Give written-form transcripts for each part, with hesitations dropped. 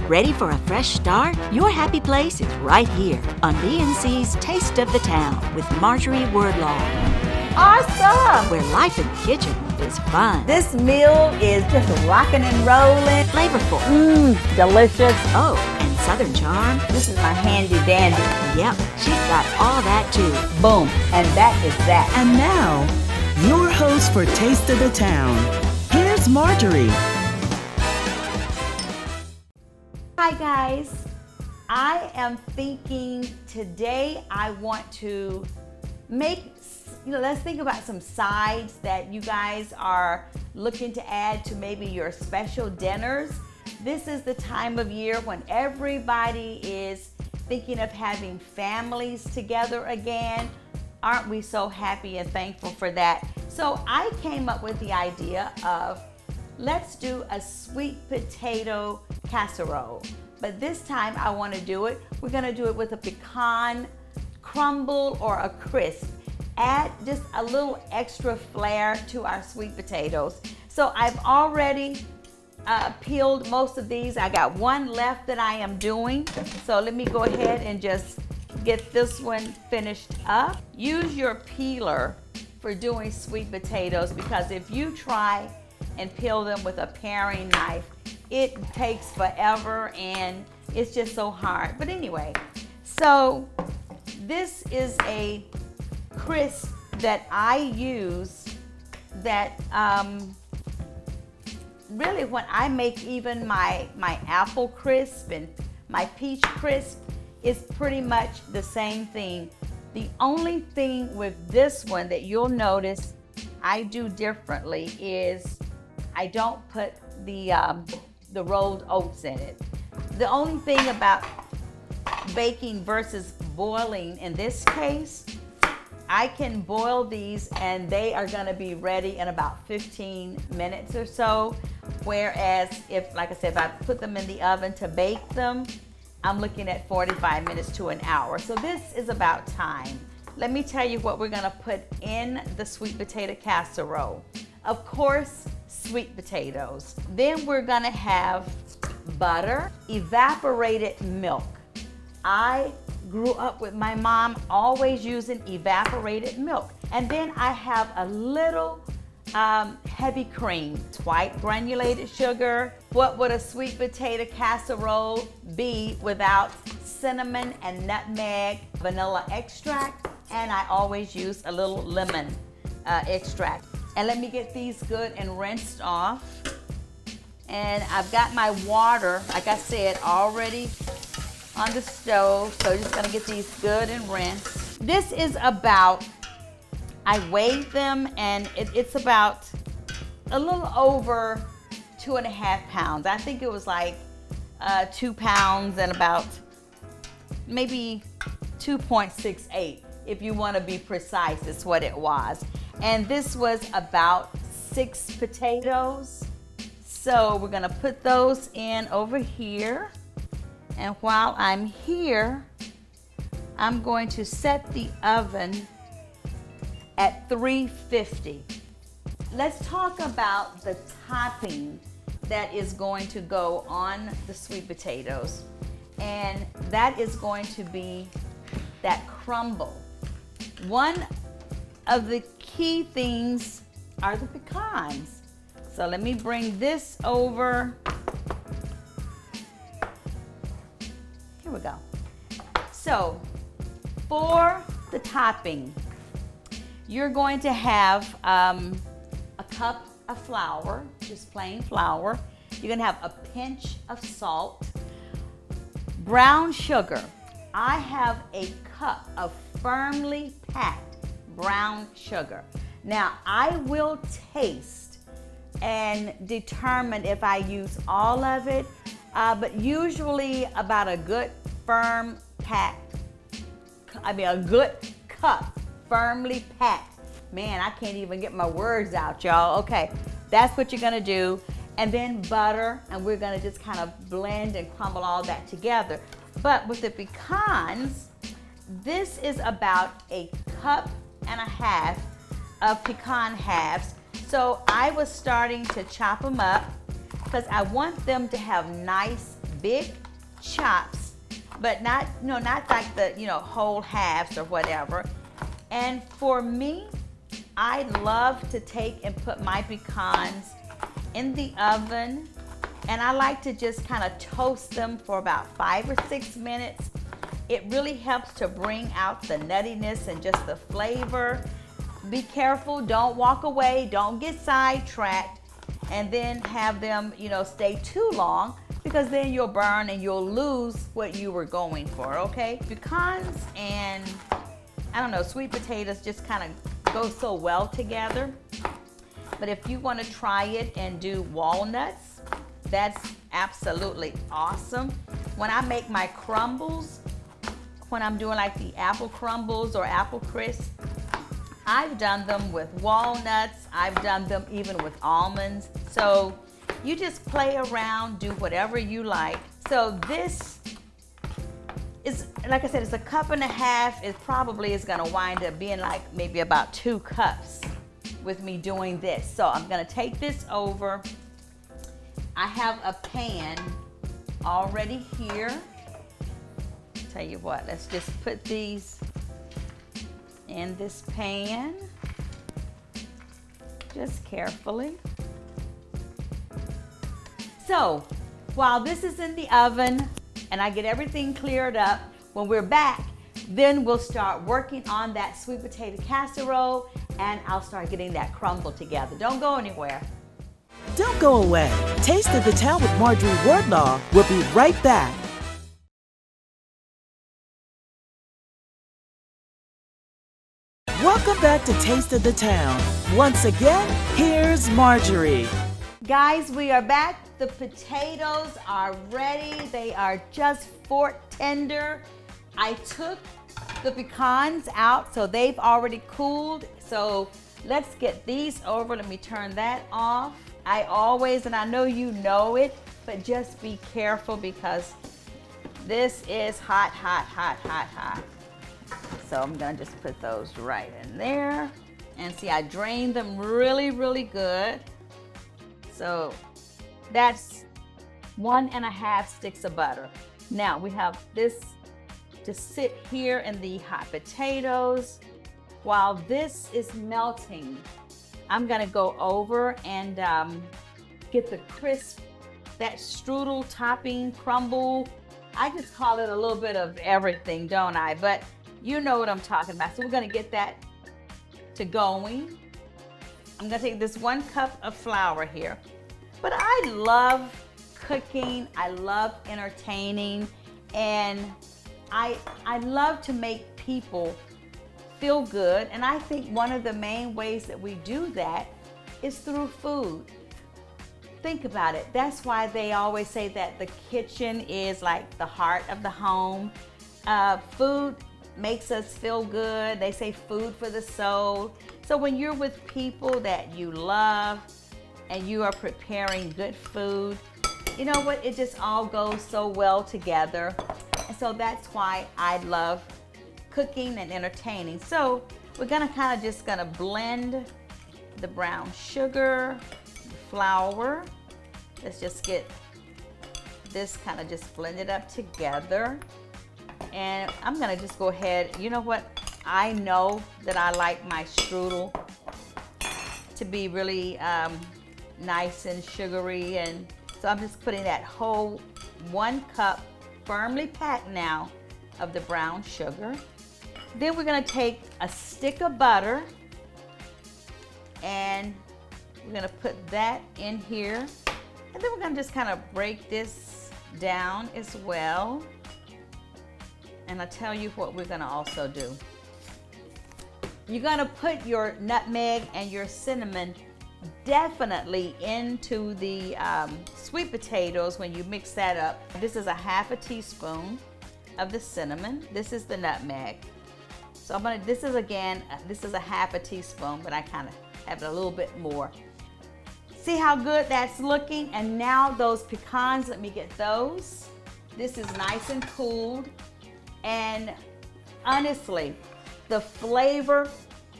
Ready for a fresh start? Your happy place is right here on BNC's Taste of the Town with Marjorie Wardlaw. Awesome! Where life in the kitchen is fun. This meal is just rocking and rolling. Flavorful. Delicious. Oh, and Southern charm. This is my handy dandy. Yep, she's got all that too. Boom, and that is that. And now, your host for Taste of the Town. Here's Marjorie. Hi guys, I am thinking today I want to make, let's think about some sides that you guys are looking to add to maybe your special dinners. This is the time of year when everybody is thinking of having families together again. Aren't we so happy and thankful for that? So I came up with the idea of let's do a sweet potato casserole. But this time I want to do it. We're going to do it with a pecan crumble or a crisp. Add just a little extra flair to our sweet potatoes. So I've already peeled most of these. I got one left that I am doing. So let me go ahead and just get this one finished up. Use your peeler for doing sweet potatoes, because if you try and peel them with a paring knife, it takes forever and it's just so hard. But anyway, so this is a crisp that I use that really when I make even my apple crisp and my peach crisp, it's pretty much the same thing. The only thing with this one that you'll notice I do differently is I don't put the rolled oats in it. The only thing about baking versus boiling in this case, I can boil these and they are gonna be ready in about 15 minutes or so. Whereas if, like I said, if I put them in the oven to bake them, I'm looking at 45 minutes to an hour. So this is about time. Let me tell you what we're gonna put in the sweet potato casserole. Of course, sweet potatoes. Then we're gonna have butter, evaporated milk. I grew up with my mom always using evaporated milk. And then I have a little heavy cream, white granulated sugar. What would a sweet potato casserole be without cinnamon and nutmeg, vanilla extract, and I always use a little lemon extract. And let me get these good and rinsed off. And I've got my water, like I said, already on the stove. So just gonna get these good and rinsed. This is about, I weighed them and it's about a little over 2.5 pounds. I think it was like 2 pounds and about maybe 2.68. If you wanna be precise, is what it was. And this was about 6 potatoes. So we're gonna put those in over here. And while I'm here, I'm going to set the oven at 350. Let's talk about the topping that is going to go on the sweet potatoes. And that is going to be that crumble. One of the key things are the pecans. So let me bring this over. Here we go. So for the topping, you're going to have a cup of flour, just plain flour. You're gonna have a pinch of salt, brown sugar. I have a cup of firmly packed brown sugar. Now I will taste and determine if I use all of it, but usually about a good firm packed, a good cup, firmly packed. Man, I can't even get my words out, y'all. Okay, that's what you're gonna do. And then butter, and we're gonna just kind of blend and crumble all that together. But with the pecans, this is about a cup and a half of pecan halves. So I was starting to chop them up because I want them to have nice big chops, but not, not like the, whole halves or whatever. And for me, I love to take and put my pecans in the oven, and I like to just kind of toast them for about 5 or 6 minutes. It really helps to bring out the nuttiness and just the flavor. Be careful, don't walk away, don't get sidetracked, and then have them, stay too long, because then you'll burn and you'll lose what you were going for, okay? Pecans and, I don't know, sweet potatoes just kind of go so well together. But if you want to try it and do walnuts, that's absolutely awesome. When I make my crumbles, when I'm doing like the apple crumbles or apple crisp, I've done them with walnuts. I've done them even with almonds. So you just play around, do whatever you like. So this is, like I said, it's a cup and a half. It probably is gonna wind up being like maybe about 2 cups with me doing this. So I'm gonna take this over. I have a pan already here. Tell you what, let's just put these in this pan, just carefully. So while this is in the oven and I get everything cleared up, when we're back, then we'll start working on that sweet potato casserole, and I'll start getting that crumble together. Don't go anywhere. Don't go away. Taste of the Town with Marjorie Wardlaw will be right back. Welcome back to Taste of the Town. Once again, here's Marjorie. Guys, we are back. The potatoes are ready. They are just fork tender. I took the pecans out, so they've already cooled. So let's get these over. Let me turn that off. I always, and I know you know it, but just be careful because this is hot, hot, hot, hot, hot. So I'm gonna just put those right in there. And see, I drained them really, really good. So that's 1.5 sticks of butter. Now we have this to sit here in the hot potatoes. While this is melting, I'm gonna go over and get the crisp, that strudel topping crumble. I just call it a little bit of everything, don't I? But you know what I'm talking about. So we're gonna get that to going. I'm gonna take this 1 cup of flour here. But I love cooking, I love entertaining, and I love to make people feel good. And I think one of the main ways that we do that is through food. Think about it. That's why they always say that the kitchen is like the heart of the home. Food makes us feel good. They say food for the soul. So when you're with people that you love and you are preparing good food, you know what? It just all goes so well together. And so that's why I love cooking and entertaining. So we're gonna just blend the brown sugar, the flour. Let's just get this just blended up together. And I'm gonna just go ahead, you know what? I know that I like my strudel to be really nice and sugary, and so I'm just putting that whole 1 cup, firmly packed now, of the brown sugar. Then we're gonna take a stick of butter and we're gonna put that in here. And then we're gonna just break this down as well. And I'll tell you what we're gonna also do. You're gonna put your nutmeg and your cinnamon definitely into the sweet potatoes when you mix that up. This is a 1/2 teaspoon of the cinnamon. This is the nutmeg. So this is a 1/2 teaspoon, but I have it a little bit more. See how good that's looking? And now those pecans, let me get those. This is nice and cooled. And honestly, the flavor,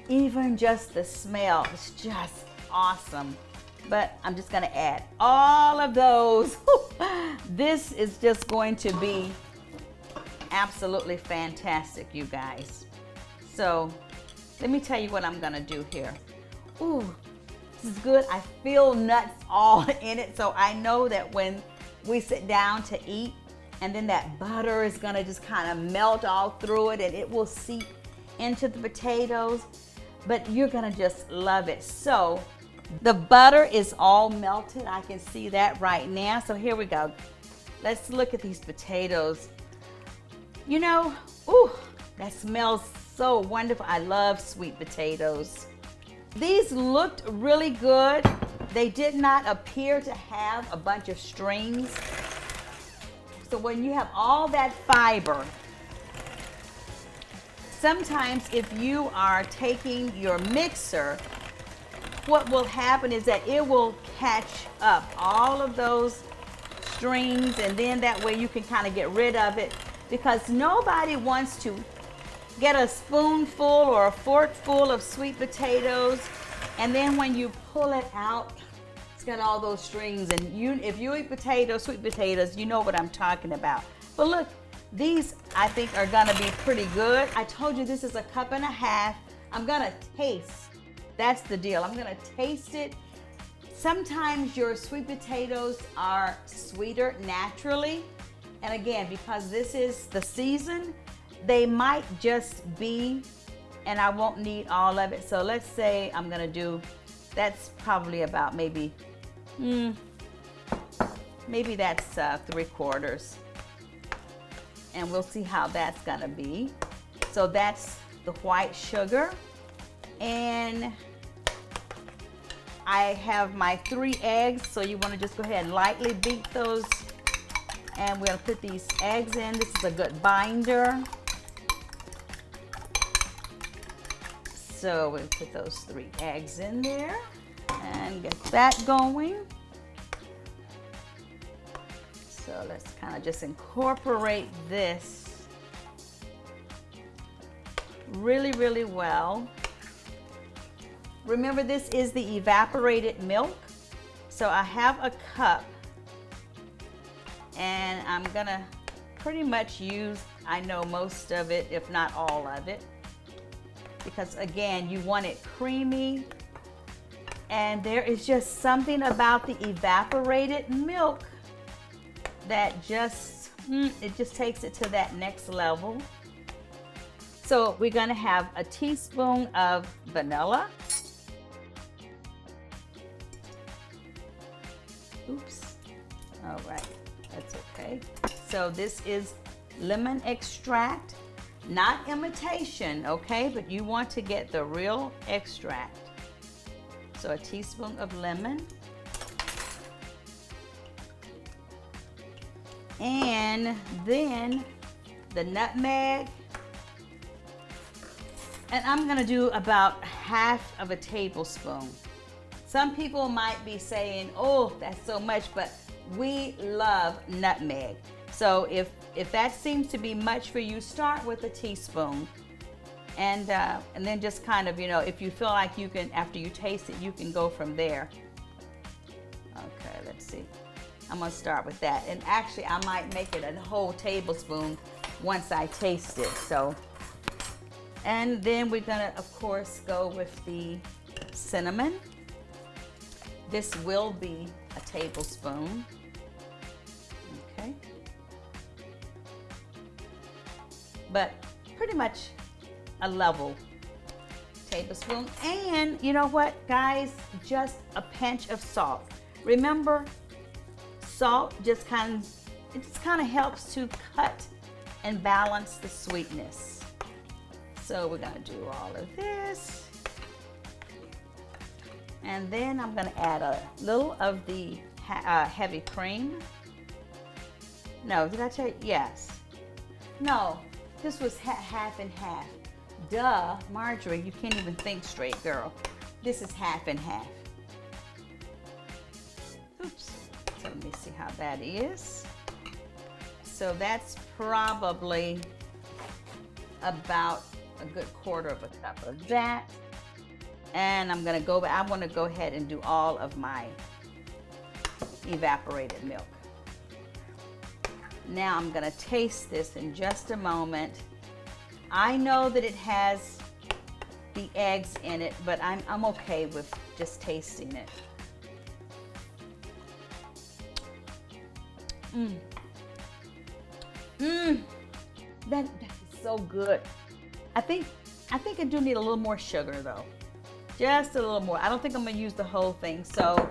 even just the smell, is just awesome. but I'm just gonna add all of those. This is just going to be absolutely fantastic, you guys. So let me tell you what I'm gonna do here. Ooh, this is good. I feel nuts all in it, so I know that when we sit down to eat, and then that butter is gonna just kind of melt all through it, and it will seep into the potatoes, but you're gonna just love it. So the butter is all melted. I can see that right now. So here we go. Let's look at these potatoes. You know, ooh, that smells so wonderful. I love sweet potatoes. These looked really good. They did not appear to have a bunch of strings. So when you have all that fiber, sometimes if you are taking your mixer, what will happen is that it will catch up all of those strings, and then that way you can kind of get rid of it, because nobody wants to get a spoonful or a forkful of sweet potatoes, and then when you pull it out, it's got all those strings. And if you eat potatoes, sweet potatoes, you know what I'm talking about. But look, these I think are gonna be pretty good. I told you this is a cup and a half. I'm gonna taste. That's the deal. I'm gonna taste it. Sometimes your sweet potatoes are sweeter naturally. And again, because this is the season, they might just be, and I won't need all of it. So let's say I'm gonna do, that's probably about maybe that's 3/4. And we'll see how that's gonna be. So that's the white sugar. And I have my 3 eggs, so you wanna just go ahead and lightly beat those. And we're gonna put these eggs in. This is a good binder. So we'll put those 3 eggs in there and get that going. So let's kind of just incorporate this really, really well. Remember, this is the evaporated milk. So I have a cup, and I'm gonna pretty much use, I know, most of it, if not all of it, because again, you want it creamy. And there is just something about the evaporated milk that just, it just takes it to that next level. So we're gonna have a teaspoon of vanilla. Oops, all right, that's okay. So this is lemon extract, not imitation, okay? But you want to get the real extract. So a teaspoon of lemon. And then the nutmeg. And I'm gonna do about 1/2 tablespoon. Some people might be saying, oh, that's so much, but we love nutmeg. So if that seems to be much for you, start with a teaspoon. And then just kind of, you know, if you feel like you can, after you taste it, you can go from there. Okay, let's see. I'm gonna start with that. And actually, I might make it a whole tablespoon once I taste it, so. And then we're gonna, of course, go with the cinnamon. This will be a tablespoon, okay? But pretty much a level tablespoon. And you know what, guys? Just a pinch of salt. Remember, salt just kind of helps to cut and balance the sweetness. So we're gonna do all of this. And then I'm gonna add a little of the heavy cream. No, did I tell you? Yes. No, this was half and half. Duh, Marjorie, you can't even think straight, girl. This is half and half. Oops, so let me see how that is. So that's probably about a good 1/4 cup of that. And I'm gonna go, I wanna go ahead and do all of my evaporated milk. Now I'm gonna taste this in just a moment. I know that it has the eggs in it, but I'm okay with just tasting it. That is so good. I think I do need a little more sugar though. Just a little more. I don't think I'm gonna use the whole thing. So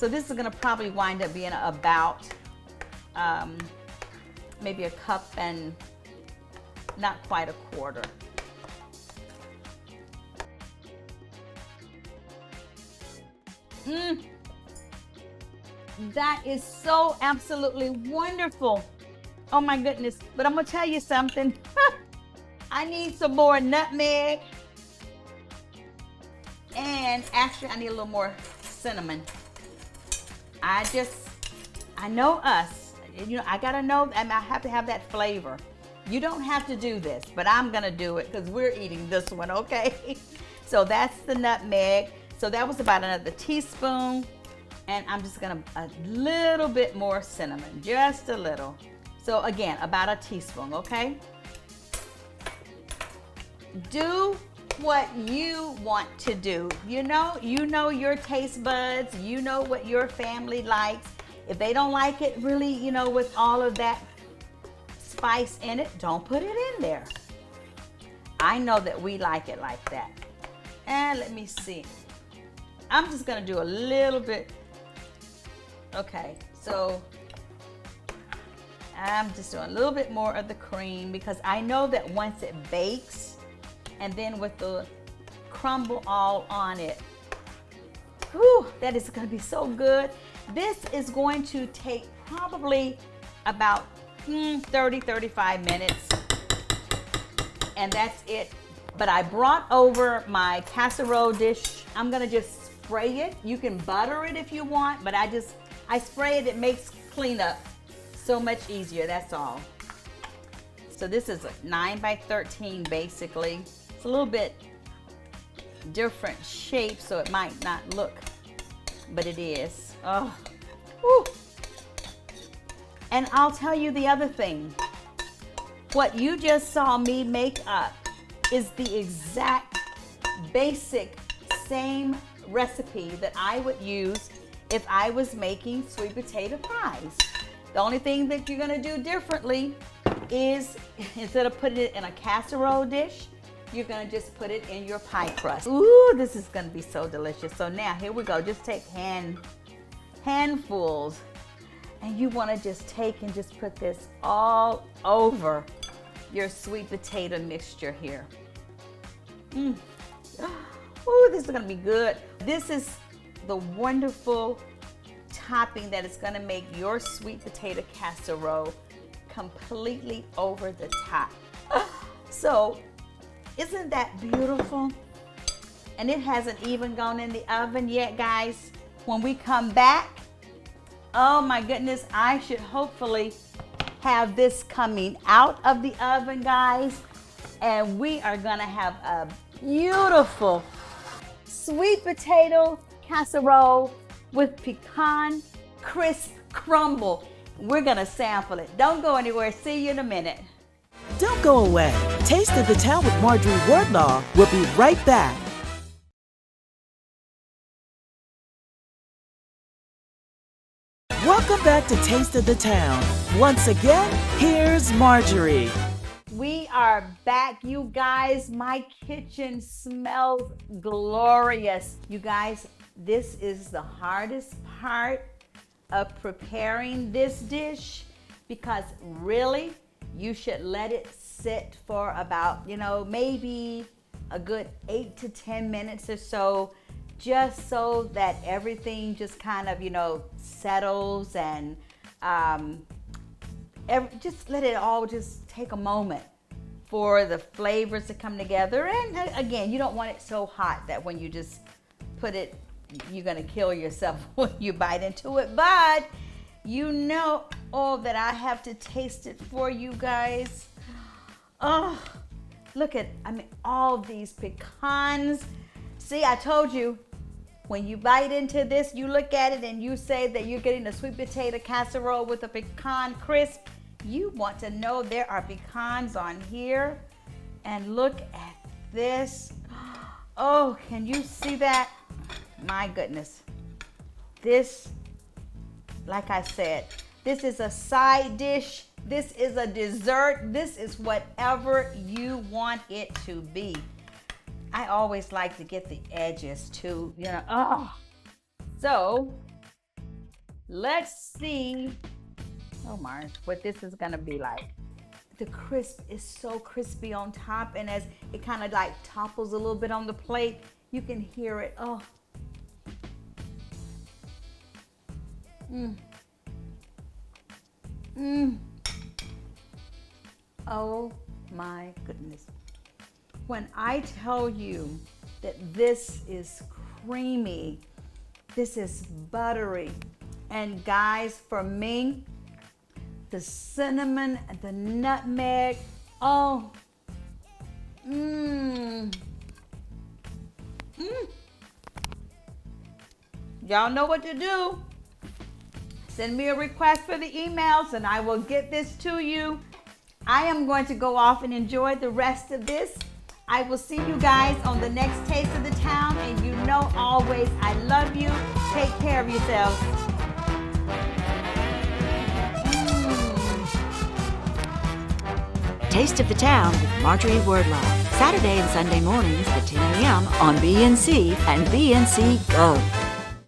this is gonna probably wind up being about maybe a cup and not quite a quarter. That is so absolutely wonderful. Oh my goodness. But I'm gonna tell you something. I need some more nutmeg. And actually I need a little more cinnamon. I know us. You know, I gotta know, and I have to have that flavor. You don't have to do this, but I'm gonna do it because we're eating this one, okay? So that's the nutmeg. So that was about another teaspoon. And I'm just gonna, a little bit more cinnamon, just a little. So again, about a teaspoon, okay? Do what you want to do. You know your taste buds, you know what your family likes. If they don't like it really, you know, with all of that spice in it, don't put it in there. I know that we like it like that. And let me see. I'm just gonna do a little bit. Okay, so I'm just doing a little bit more of the cream because I know that once it bakes and then with the crumble all on it, whew, that is gonna be so good. This is going to take probably about 30-35 minutes, and that's it. But I brought over my casserole dish. I'm gonna just spray it. You can butter it if you want, but I spray it. It makes cleanup so much easier, that's all. So this is a 9x13 basically. It's a little bit different shape, so it might not look, but it is. Oh, whew. And I'll tell you the other thing. What you just saw me make up is the exact basic same recipe that I would use if I was making sweet potato pies. The only thing that you're gonna do differently is instead of putting it in a casserole dish, you're gonna just put it in your pie crust. Ooh, this is gonna be so delicious. So now here we go. Just take handfuls, and you wanna just take and just put this all over your sweet potato mixture here. Ooh, this is gonna be good. This is the wonderful topping that is gonna make your sweet potato casserole completely over the top. So, isn't that beautiful? And it hasn't even gone in the oven yet, guys. When we come back, oh my goodness, I should hopefully have this coming out of the oven, guys. And we are gonna have a beautiful sweet potato casserole with pecan crisp crumble. We're gonna sample it. Don't go anywhere. See you in a minute. Don't go away. Taste of the Town with Marjorie Wardlaw will be right back. Welcome back to Taste of the Town. Once again, here's Marjorie. We are back, you guys. My kitchen smells glorious. You guys, this is the hardest part of preparing this dish because really, you should let it sit for about, maybe a good 8 to 10 minutes or so, just so that everything just kind of, settles and just let it all just take a moment for the flavors to come together. And again, you don't want it so hot that when you just put it, you're gonna kill yourself when you bite into it. But that I have to taste it for you guys. Oh, look at, all these pecans See, I told you, when you bite into this, you look at it and you say that you're getting a sweet potato casserole with a pecan crisp. You want to know there are pecans on here. And look at this. Oh, can you see that? My goodness. This, like I said, this is a side dish. This is a dessert. This is whatever you want it to be. I always like to get the edges too, you know. Oh. So let's see, oh my, what this is gonna be like. The crisp is so crispy on top, and as it kind of like topples a little bit on the plate, you can hear it. Oh. Oh my goodness. When I tell you that this is creamy, this is buttery, and guys, for me, the cinnamon and the nutmeg, oh, Y'all know what to do. Send me a request for the emails and I will get this to you. I am going to go off and enjoy the rest of this. I will see you guys on the next Taste of the Town, and you know always I love you. Take care of yourselves. Taste of the Town with Marjorie Wordlaw. Saturday and Sunday mornings at 10 a.m. on BNC and BNC Go.